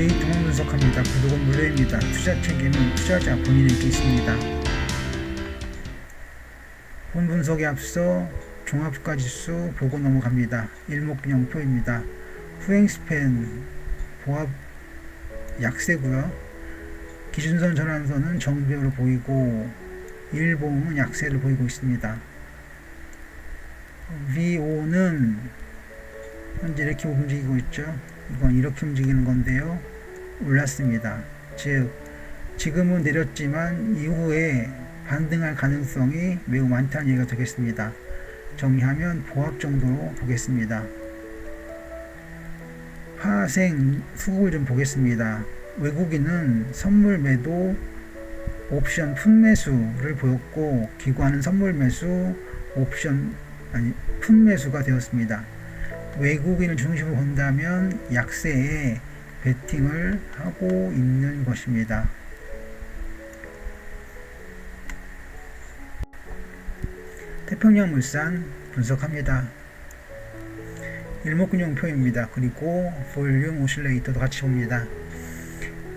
데이터만 분석합니다. 구독은 무료입니다. 투자 책임은 투자자 본인에게 있습니다. 본 분석에 앞서 종합주가지수 보고 넘어갑니다. 일목균형표입니다. 후행스팬 보합 약세고요. 기준선 전환선은 정배로 보이고 일봉은 약세를 보이고 있습니다. VO는 현재 이렇게 움직이고 있죠. 이건 이렇게 움직이는 건데요. 올랐습니다. 즉 지금은 내렸지만 이후에 반등할 가능성이 매우 많다는 얘기가 되겠습니다. 정리하면 보합 정도로 보겠습니다. 파생 수급을 좀 보겠습니다. 외국인은 선물 매도 옵션 풋 매수를 보였고 기관은 선물 매수 풋 매수가 되었습니다. 외국인을 중심으로 본다면 약세에 베팅을 하고 있는 것입니다. 태평양물산 분석합니다. 일목균형표입니다. 그리고 볼륨 오실레이터도 같이 봅니다.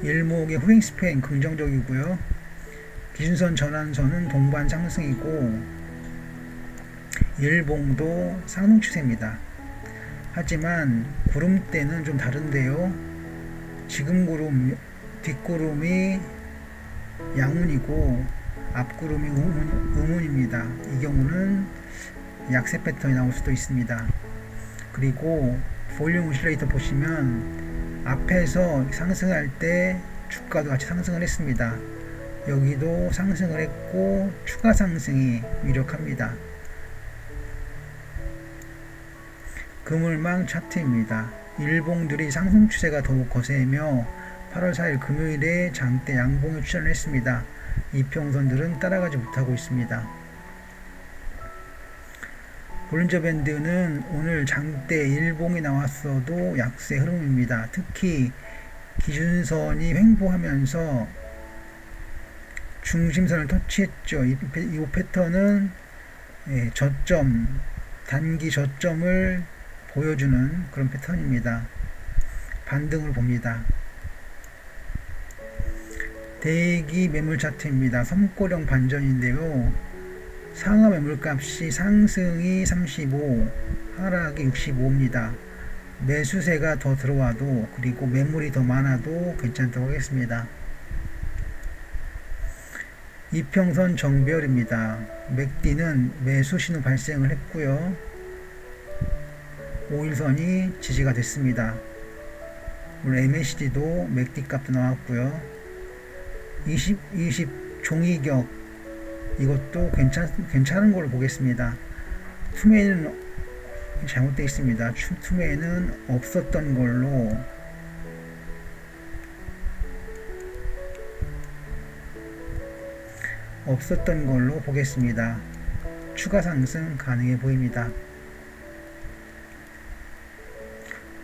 일목의 후행스팬 긍정적이고요. 기준선 전환선은 동반 상승이고 일봉도 상승 추세입니다. 하지만 구름대는 좀 다른데요. 지금 구름, 뒷구름이 양운이고 앞구름이 음운입니다. 이 경우는 약세 패턴이 나올 수도 있습니다. 그리고 볼륨 오실레이터 보시면 앞에서 상승할 때 주가도 같이 상승을 했습니다. 여기도 상승을 했고 추가 상승이 유력합니다. 그물망 차트입니다. 일봉들이 상승 추세가 더욱 거세며 8월 4일 금요일에 장대 양봉에 출현을 했습니다. 이평선들은 따라가지 못하고 있습니다. 볼린저 밴드는 오늘 장대 일봉이 나왔어도 약세 흐름입니다. 특히 기준선이 횡보하면서 중심선을 터치했죠. 이 패턴은 저점, 단기 저점을 보여주는 그런 패턴입니다. 반등을 봅니다. 대기 매물 차트입니다. 섬고령 반전인데요. 상하 매물값이 상승이 35, 하락이 65입니다. 매수세가 더 들어와도 그리고 매물이 더 많아도 괜찮다고 하겠습니다. 이평선 정배열입니다. 맥디는 매수 신호 발생을 했고요. 5일선이 지지가 됐습니다. 오늘 MACD도 맥디 값도 나왔고요. 20 종이격 이것도 괜찮은 걸로 보겠습니다. 투매는 잘못되어 있습니다. 투매는 없었던 걸로 보겠습니다. 추가 상승 가능해 보입니다.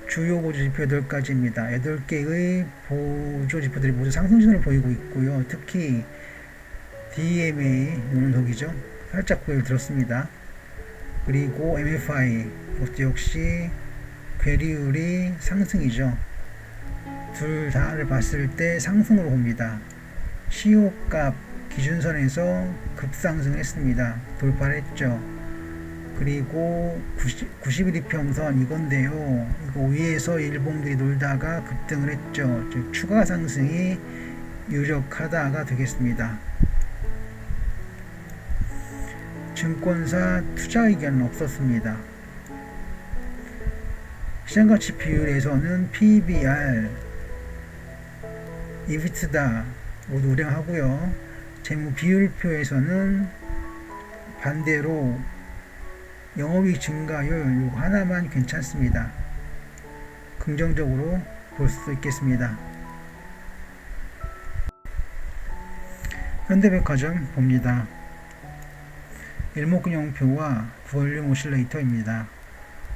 주요 보조지표 8가지입니다. 8개의 보조지표들이 모두 상승신호를 보이고 있고요. 특히 DMA 오늘독이죠. 살짝 고개를 들었습니다. 그리고 MFI 이것도 역시 괴리율이 상승이죠. 둘 다를 봤을 때 상승으로 봅니다. 시효값 기준선에서 급상승을 했습니다. 돌파를 했죠. 그리고 90일 이평선 이건데요. 이거 위에서 일봉들이 놀다가 급등을 했죠. 즉 추가 상승이 유력하다가 되겠습니다. 증권사 투자 의견은 없었습니다. 시장가치 비율에서는 PBR, EBITDA 모두 우량하고요. 재무 비율표에서는 반대로 영업이익 증가율 이거 하나만 괜찮습니다. 긍정적으로 볼 수 있겠습니다. 현대백화점 봅니다. 일목균형표와 볼륨 오실레이터입니다.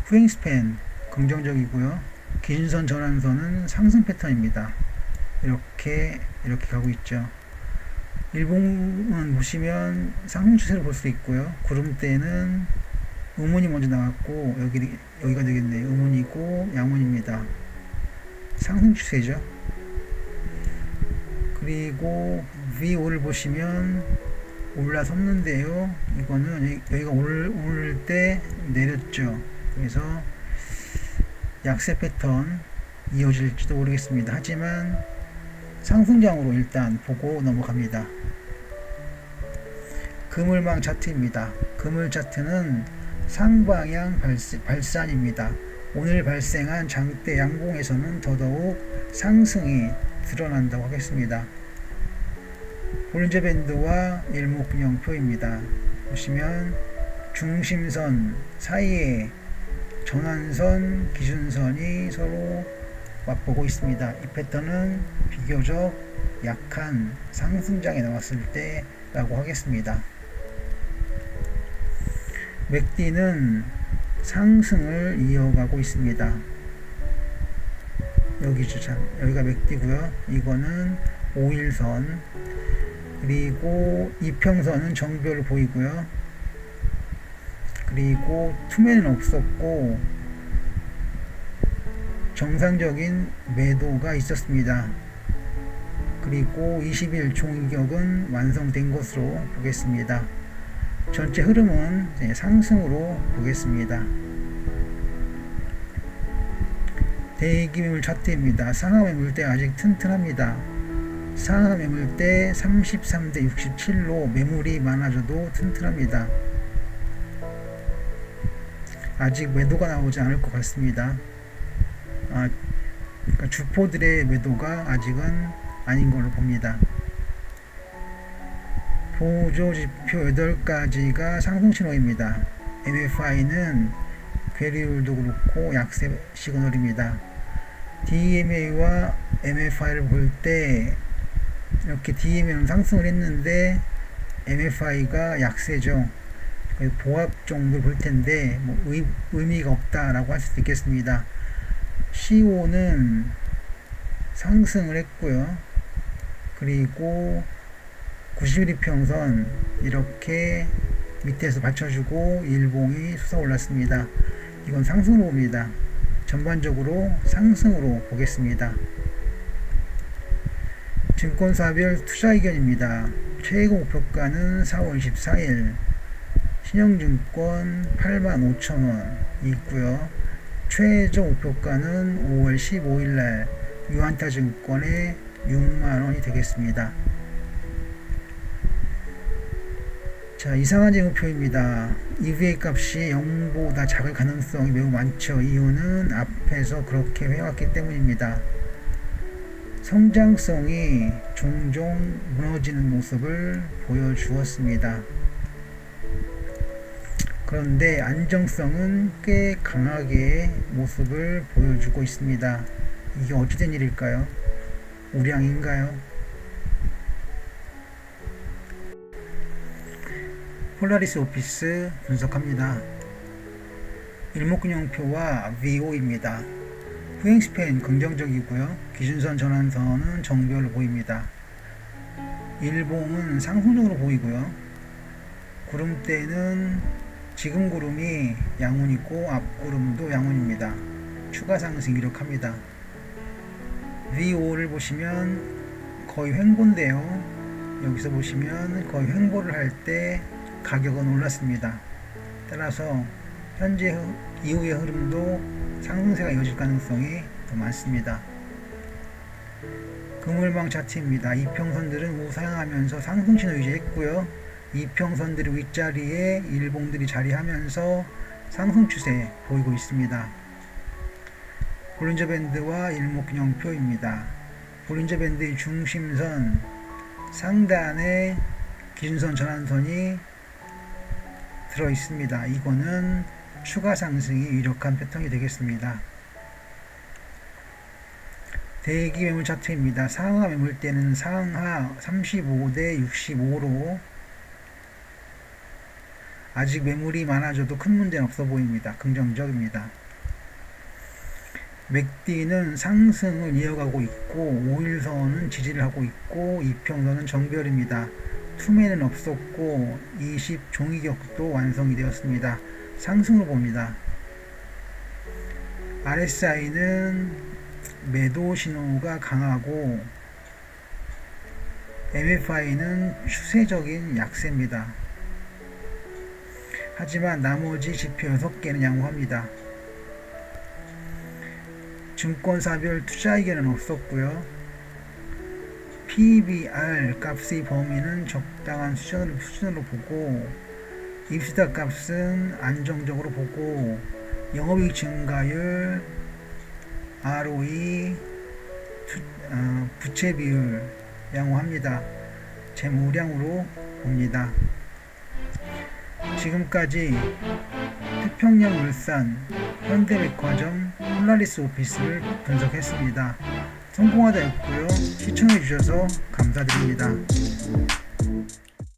후행스팬 긍정적이고요. 기준선 전환선은 상승 패턴입니다. 이렇게 가고 있죠. 일봉은 보시면 상승 추세를 볼 수 있고요. 구름대는 음운이 먼저 나왔고 여기가 되겠네요. 음운이고 양운입니다. 상승 추세죠. 그리고 V5를 보시면 올라섰는데요. 이거는 여기가 오를 때 내렸죠. 그래서 약세 패턴 이어질지도 모르겠습니다. 하지만 상승장으로 일단 보고 넘어갑니다. 그물망 차트입니다. 그물 차트는 상방향 발산입니다. 오늘 발생한 장대 양봉에서는 더더욱 상승이 드러난다고 하겠습니다. 볼린저 밴드와 일목균형표입니다. 보시면 중심선 사이에 전환선, 기준선이 서로 맞보고 있습니다. 이 패턴은 비교적 약한 상승장에 나왔을 때라고 하겠습니다. 맥디는 상승을 이어가고 있습니다. 여기가 맥디고요. 이거는 5일선, 그리고 이평선은 정배로 보이고요. 그리고 투매는 없었고 정상적인 매도가 있었습니다. 그리고 20일 종이격은 완성된 것으로 보겠습니다. 전체 흐름은 상승으로 보겠습니다. 대기 매물 차트입니다. 상하 매물대 아직 튼튼합니다. 상하 매물대 33대 67로 매물이 많아져도 튼튼합니다. 아직 매도가 나오지 않을 것 같습니다. 그러니까 주포들의 매도가 아직은 아닌 걸로 봅니다. 보조지표 8가지가 상승신호입니다. MFI는 괴리율도 그렇고 약세 시그널입니다. DMA와 MFI를 볼 때 이렇게 DMA는 상승을 했는데 MFI가 약세죠. 보합 정도를 볼 텐데 뭐 의미가 없다라고 할 수도 있겠습니다. CO는 상승을 했고요. 그리고 90일 이평선 이렇게 밑에서 받쳐주고 일봉이 솟아 올랐습니다. 이건 상승으로 봅니다. 전반적으로 상승으로 보겠습니다. 증권사별 투자 의견입니다. 최고 목표가는 4월 24일 신영증권 85,000원 있고요. 최저 목표가는 5월 15일날 유한타증권의 6만원이 되겠습니다. 자, 이상한 재무표입니다. EVA 값이 0보다 작을 가능성이 매우 많죠. 이유는 앞에서 그렇게 해왔기 때문입니다. 성장성이 종종 무너지는 모습을 보여주었습니다. 그런데 안정성은 꽤 강하게 모습을 보여주고 있습니다. 이게 어찌된 일일까요? 우량인가요? 폴라리스 오피스 분석합니다. 일목균형표와 V5입니다. 후행 스팬 긍정적이고요. 기준선 전환선은 정배로 보입니다. 일봉은 상승적으로 보이고요. 구름대는 지금 구름이 양운이고 앞구름도 양운입니다. 추가 상승 이력합니다. V5를 보시면 거의 횡보인데요. 여기서 보시면 거의 횡보를 할 때 가격은 올랐습니다. 따라서 현재 이후의 흐름도 상승세가 이어질 가능성이 더 많습니다. 그물망 차트입니다. 이평선들은 우상하면서 상승신호 유지했고요. 이평선들의 윗자리에 일봉들이 자리하면서 상승 추세 보이고 있습니다. 볼린저 밴드와 일목균형표입니다. 볼린저 밴드의 중심선 상단에 기준선 전환선이 들어 있습니다. 이거는 추가 상승이 유력한 패턴이 되겠습니다. 대기 매물 차트입니다. 상하 매물대는 상하 35대 65로 아직 매물이 많아져도 큰 문제는 없어 보입니다. 긍정적입니다. 맥디는 상승을 이어가고 있고 5일선은 지지를 하고 있고 이평선은 정별입니다. 투매는 없었고 20 종이격도 완성이 되었습니다. 상승으로 봅니다. RSI는 매도 신호가 강하고 MFI는 추세적인 약세입니다. 하지만 나머지 지표 6개는 양호합니다. 증권사별 투자 의견은 없었고요. PBR 값의 범위는 적당한 수준으로 보고 입시다 값은 안정적으로 보고 영업이익 증가율, ROE, 부채 비율 양호합니다. 재무량으로 봅니다. 지금까지 태평양물산, 현대백화점, 폴라리스 오피스를 분석했습니다. 성공하다였고요. 시청해주셔서 감사드립니다.